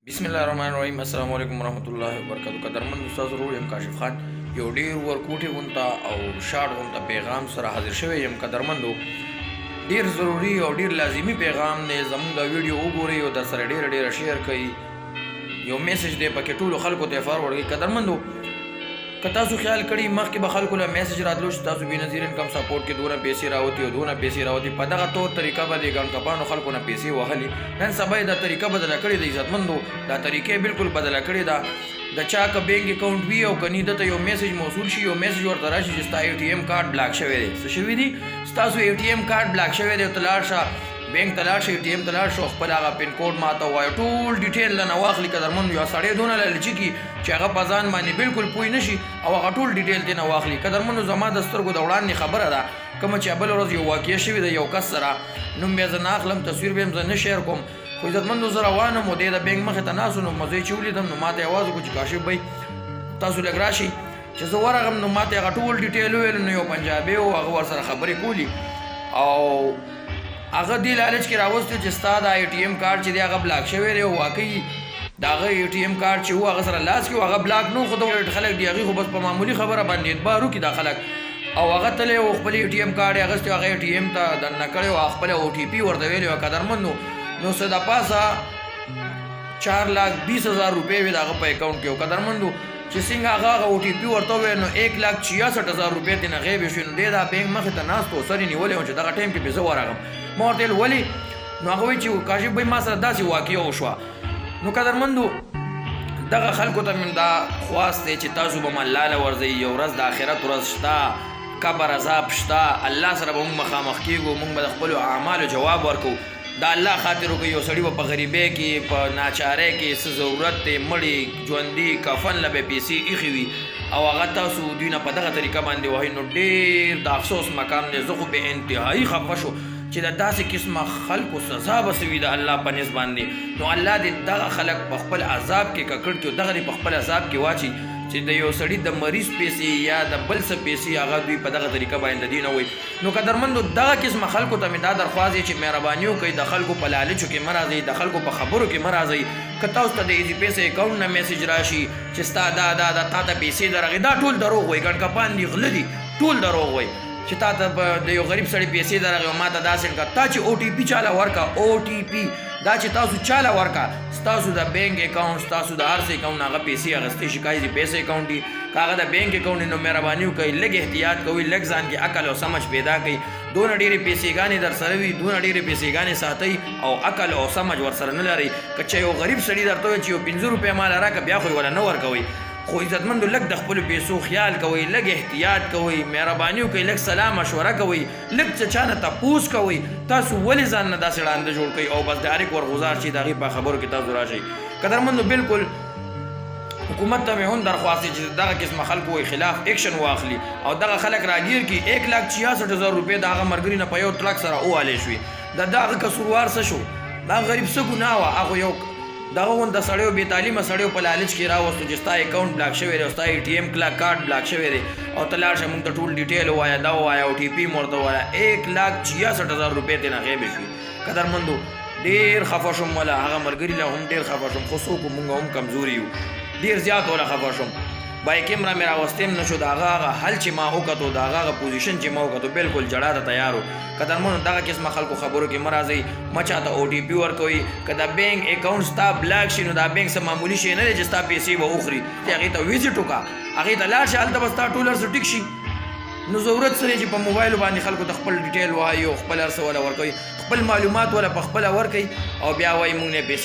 بسم الله الرحمن الرحیم. السلام علیکم ورحمۃ اللہ وبرکاتہ. قدرمن استاد ورور یم کاشف خان یو ډیر ورکوټي غونته او شارټ غونته پیغام سره حاضر شوی یم. قدرمندو ډیر ضروری او ډیر لازمی پیغام دی. زموږ د ویډیو وګورئ او در سره ډیر شیر کړئ. یو میسج دی پکې ټولو خلکو ته فارورډ کړئ. قدرمندو که تاسو خیال کړئ مخکې به خلکو له میسج راتلو چې تاسو بېنظیر انکم سپورټ کې دونه پیسې راوتي او دونه پیسې راوتي په دغه طور طریقه به د ګڼکپانو خلکو نه پیسې وهلي. نن سبا یې دا طریقه بدله کړې ده. عزتمندو دا طریقې بالکل بدله کړې ده. د چا که بینک اکاونټ وي او کني دته یو میسج موصول شي یو میسج ورته راشي چې ستا اے ټي ایم کارت بلاک شوی دی. څه شوي دي؟ ستاسو اے ټي ایم کارت بلاک شوی دی. ته لاړ شه بینک ته لاړ شه اے ټي ایم ته لاړ شه خپل هغه پین کوډ ماته ووایه ټول ډیټیل درنه واخلي. قدرمندو یو سړی دونه لالچي کي چې هغه په ځان باندې بالکل پوه نه شي او هغه ټول ډیټیل دې نه واخلي. قدرمندو زما د سترګو د وړاندې خبره ده کومه چې بله ورځ یو واقعه شوې ده یو کس سره. نوم بیا زه نه اخلم تصویر به هم زه نه شیر کوم. خو عزتمندو زه روان وم او دی د بینک مخې ته ناست نو مزه یې چې ولیدم نو ماته یې اواز وکړو چې کاشف بھائی تاسو لږ راشئ. چې زه ورغلم نو ماته هغه ټول ډیټیل وویل. نو یو پنجابي و هغه ورسره خبرې کولي او هغه دې لالچ کې راوستی چې ستا دا اے ټي ایم کارت چې دی هغه بلاک شوی دی. او واقعي د هغه اے ټي ایم کارت چې و هغه سره لاس کې و هغه بلاک نه و. خو د خلک دی هغې خو بس په معمولي خبره باندې اعتبار وکړي دا خلک. او هغه تللی و خپل اے ټي ایم کارت یې اخیستی هغه اے ټي ایم ته دننه کړی و خپله او ټي پي ورته ویلې وه. قدرمندو نو څه د پاسه 4,20,000 روپۍ وې د هغه په اکاونټ کې. و قدرمندو چې څنګه هغه او ټي پي ورته وویل نو 1,66,000 روپۍ ترې نه غیبې شوې. نو دی دا بینک مخې ته ناست و سر یې نیولی و چې دغه ټایم کې پې زه ورغلم. ما ورته ویل ولې؟ نو هغه وایي چې کاشف بھائی ما سره داسې واقعه وشوه. نو قدرمندو دغه خلکو ته مې دا خواست دی چې تاسو به ملاله ورځئ. یو ورځ د آخرت ورځ شته قبر عذاب شته. الله سره به موږ مخامخ کېږو. موږ به د خپلو اعمالو جواب ورکوو. د الله خاطر وکړئ. یو سړي به په غریبۍ کې په ناچارۍ کې څه ضرورت دی مړي ژوندي کفن له به پیسې ایښې وي او هغه تاسو دوی نه په دغه طریقه باندې وهئ. نو ډېر د افسوس مقام دی. زه خو بې انتهایي خفه شو چې د داسې قسمه خلکو سزا به څه وي د الله په نس باندې. نو الله دې دغه خلک په خپل عذاب کې ککړ کړي او دغه دې په خپل عذاب کې واچي چې د یو سړي د مریض پیسې یا د بل څه پیسې هغه دوی په دغه طریقه باندې دي نه وایي. نو قدرمندو دغه قسمه خلکو ته مې دا درخواست دی چې مهرباني وکړئ د خلکو په لالچو کې مه راځئ د خلکو په خبرو کې مه راځئ. که تاسو ته د ایزي پیسې اکاونټ نه میسج راشي چې ستا دا تا ته پیسې درغې دا ټول دروغ وایي. ګڼکپان دي غله دي ټول دروغ وایي چې تا ته د یو غریب سړي پیسې درغې او ما ته داسې کړه. تا چې او ټي پي چاله ورکړه او ټي پي دا چې تاسو چاله ورکړه ستاسو د بینک اکاونټ ستاسو د هر څه اکاونټ هغه پیسې اخیستې شي. که ایزي پیسې اکاونټ دي که هغه د بینک اکاونټ نو مهرباني وکړئ لږ احتیاط کوئ لږ ځان کې عقل او سمجھ پیدا کړئ. دونه ډېرې پیسېګانې در سره وي دونه ډېرې پیسېګانې ساتئ او عقل او سمجھ ورسره نه لرئ. که چې یو غریب سړي درته وایي چې یو 50 روپۍ ماله راکړه بیا خو یې وله نه ورکوئ. خو عزتمندو لږ د خپلو پیسو خیال کوئ لږ احتیاط کوئ مهرباني وکړئ لږ سلام مشوره کوئ لږ څه چا نه تپوس کوئ. تاسو ولې ځان نه داسې ړانده جوړ کړئ او بس ډایرکټ ورغوزار شي د هغې په خبرو کې تاسو راشئ. قدرمندو بالکل حکومت ته مې هم درخواست دی چې دغه قسمه خلکو وایي خلاف ایکشن واخلي او دغه خلک راګیر کړي. 1,66,000 روپۍ د هغه ملګري نه په یو ټرک سره ووالې شوې. د هغه قصوروار څه شو؟ دا غریب څه ګناه وه؟ هغه یو دغه غونده سړیو بې تعلیمه سړیو په لالچ کې راوستو چې ستا اکاونټ بلاک شوی دی او ستا اے ټي ایم کارت بلاک شوی دی او ته لاړ شه مونږ ته ټول ډیټیل ووایه دا ووایه او ټي پي م ورته ووایه. 1,66,000 روپۍ ترې نه غیبې شوې. قدرمندو ډېر خفه شوم وله هغه ملګري له هم ډېر خفه شوم. خو څوک مونږ هم کمزوري یو ډېر زیات وله خفه شوم. بای کیمره مې راوستیم نه شو. د هغه حل چې ما وکتو د هغه پوزیشن چې ما وکتو بالکل جړا ته تیار و. قدرمنو دغه قسمه خلکو خبرو کې مه راځئ مه چاته او ټي پي ورکوئ. که د بینک اکاونټ ستا بلاک شي نو دا بینک څه معمولي شی نه دی چې ستا پیسې به وخوري. هغې ته ویزټ وکړه هغې ته لاړ شه هلته به ستا ټول هر څه ټیک شي. نو ضرورت څه دی چې په موبایلو باندې خلکو ته خپل ډیټیل وایي او خپل هر څه وله ورکوئ خپل معلومات وله په خپله ورکوئ او بیا وایي موږ نه پیسې